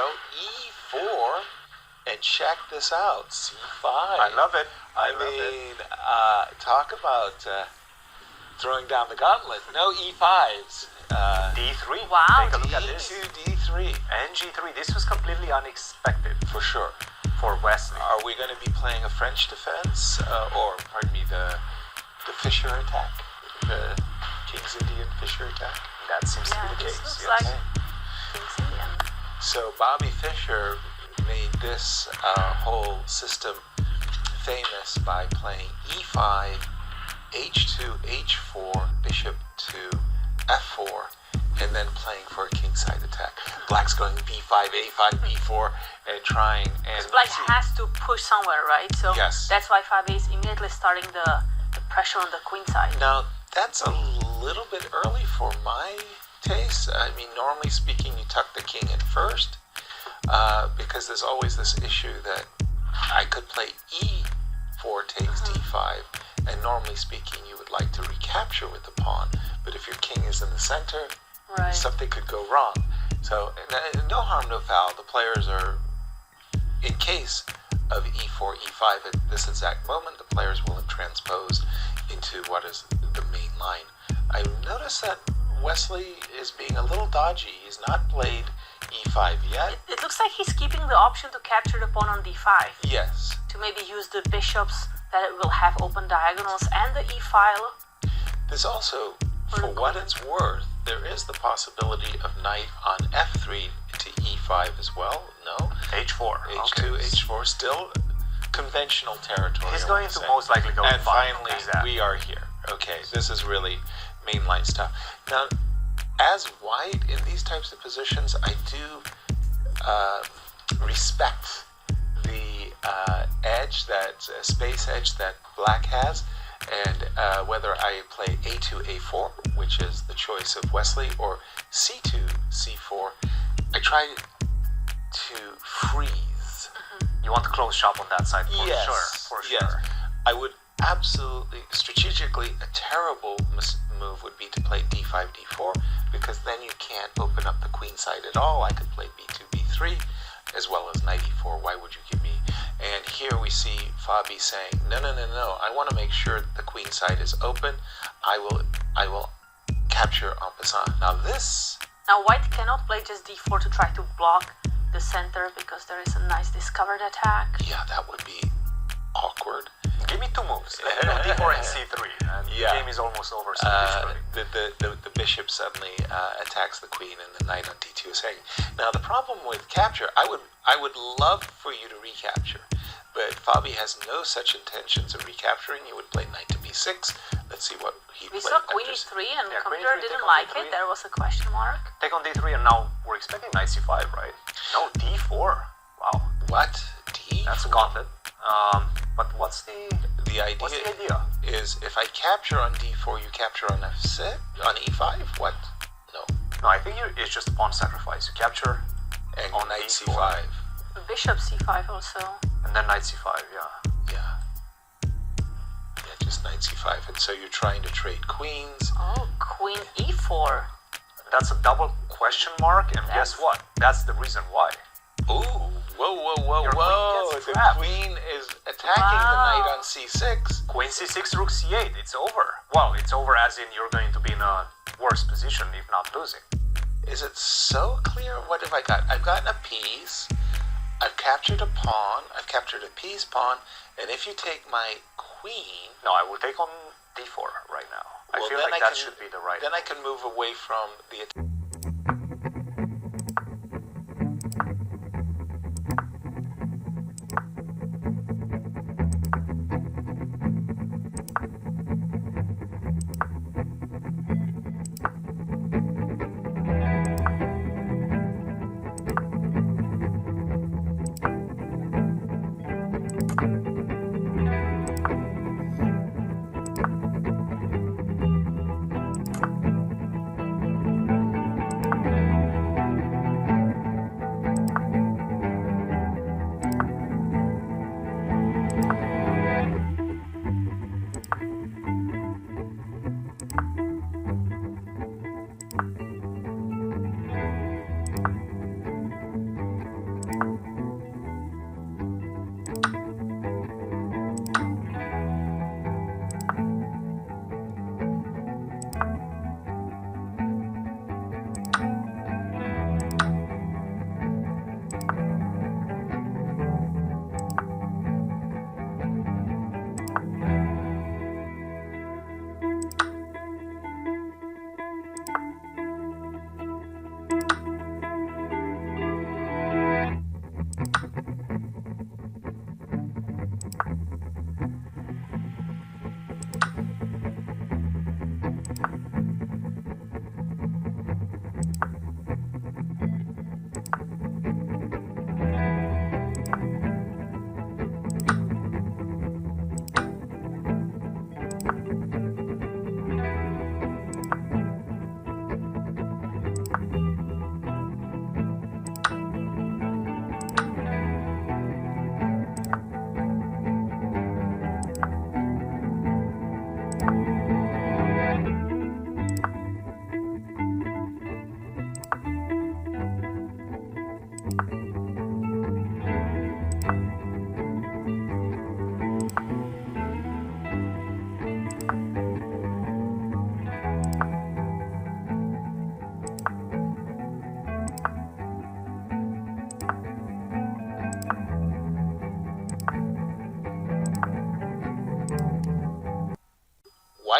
So e4, and check this out, c5. I love it. I mean, talk about throwing down the gauntlet. No e5s. D3. Wow. Take a look at this. D2, D3. And G3. This was completely unexpected For sure. for Wesley. Are we going to be playing a French defense, or, pardon me, the Fischer attack? The King's Indian Fischer attack? That seems to Yeah, be the this case. looks Yes. like King's Indian. So Bobby Fischer made this whole system famous by playing e5, h2, h4, bishop to f4, and then playing for a kingside attack. Black's going b5, a5, b4, and trying. And Black has to push somewhere, right? So Yes. that's why Fabi is immediately starting the pressure on the queen side. Now, that's a little bit early for my taste. I mean, normally speaking, you tuck the king in first, because there's always this issue that I could play e4 takes d5, and normally speaking, you would like to recapture with the pawn, but if your king is in the center, Right. something could go wrong. So, no harm, no foul. The players are, in case of e4, e5, at this exact moment, the players will have transposed into what is the main line. I noticed that Wesley is being a little dodgy. He's not played e5 yet. It looks like he's keeping the option to capture the pawn on d5, Yes. to maybe use the bishops that it will have open diagonals and the e-file. There's also, for what it's worth, there is the possibility of knight on f3 to e5 as well. No? H4. H2, okay. H4, still conventional territory. He's I going wanna to say. most likely go And f5. finally, Exactly. we are here. Okay, this is really mainline stuff. Now, as white in these types of positions, I do respect the edge, that space edge that black has, and whether I play a2, a4, which is the choice of Wesley, or c2, c4, I try to freeze. You want to close shop on that side for Yes, sure. For yes. sure. I would absolutely, strategically, a terrible move would be to play d5, d4, because then you can't open up the queen side at all. I could play b2, b3, as well as knight e4. Why would you give me? And here we see Fabi saying, no, I want to make sure that the queen side is open. I will capture en passant. Now this... Now white cannot play just d4 to try to block the center because there is a nice discovered attack. Yeah, that would be awkward. Give me two moves. Let me know d4 and c3. And Yeah. the game is almost over. So visually. The bishop suddenly attacks the queen, and the knight on d2 is hanging. Now the problem with capture, I would love for you to recapture, but Fabi has no such intentions of recapturing. He would play knight to b6. Let's see what he We played. saw queen after- e3 and the Yeah, queen computer e3, didn't take on like d3. it. There was a question mark. Take on d3, and now we're expecting knight c5, right? No, d4. Wow, What? D? that's a gauntlet. But what's the What's the idea? Is if I capture on d4, you capture on f6, on e5. What? No. No, I think it's just a pawn sacrifice. You capture And on knight d4. c5. Bishop c5 also. and then knight c5. Yeah. Yeah. Yeah, just knight c5, and so you're trying to trade queens. Oh, queen e4. That's a double question mark, and guess what? That's the reason why. Ooh, whoa, Your queen gets the trapped. queen is attacking the knight Wow. on c6. Queen c6, rook c8. It's over. Well, it's over as in you're going to be in a worse position, if not losing. Is it so clear? What have I got? I've gotten a piece. I've captured a pawn. I've captured a piece pawn. And if you take my queen, No, I will take on d4 right now. I well, feel then like I that can, should be the right. Then I can move away from the attack.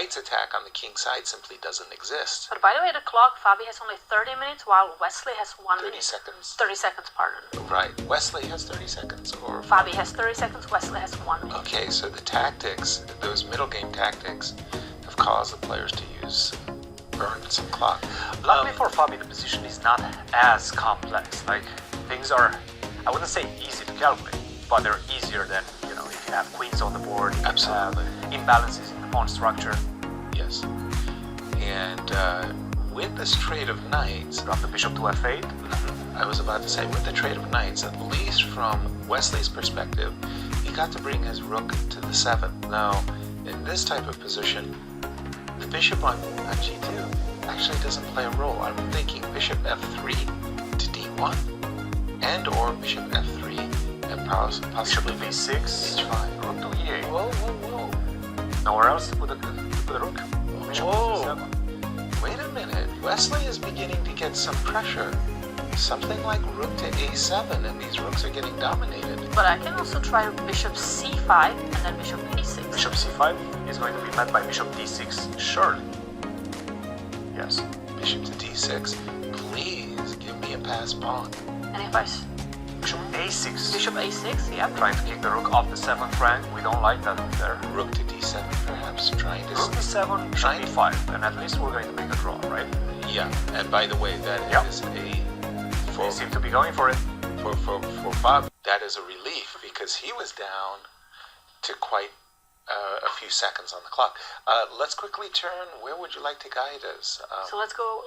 white's attack on the king side simply doesn't exist. But by the way, the clock, Fabi has only 30 minutes, while Wesley has 1 30 minute. seconds? 30 seconds, pardon. Right. Wesley has 30 seconds, or... Fabi has 30 seconds, Wesley has 1 minute. Okay, so the tactics, those middle game tactics, have caused the players to burn some clock. Luckily for Fabi, the position is not as complex. Like, things are, I wouldn't say easy to calculate, but they're easier than, if you have queens on the board, if Absolutely. you have imbalances in the pawn structure. Yes. And with this trade of knights, Drop the bishop to f8. I was about to say, with the trade of knights, at least from Wesley's perspective, he got to bring his rook to the 7th. Now, in this type of position, the bishop on g2 actually doesn't play a role. I'm thinking bishop f3 to d1, and or bishop f3 and possibly Bishop to b6, h5. rook to e8. Whoa, whoa, whoa. Nowhere else to put the rook. Bishop to Whoa. c7. Wait a minute. Wesley is beginning to get some pressure. Something like rook to a7, and these rooks are getting dominated. But I can also try bishop c5 and then bishop e6. Bishop c5 is going to be met by bishop d6, surely. Yes. Bishop to d6. Please give me a pass pawn. And if I... Bishop a6. Bishop a6, yeah. Trying to kick the rook off the 7th rank. We don't like that rook there. Rook to d7, perhaps, trying to... Rook d7, bishop e5, and at least we're going to make a draw, right? Yeah, and by the way, that Yep. is They seem to be going for it. for Bob, that is a relief, because he was down to quite a few seconds on the clock. Let's quickly turn. Where would you like to guide us? So let's go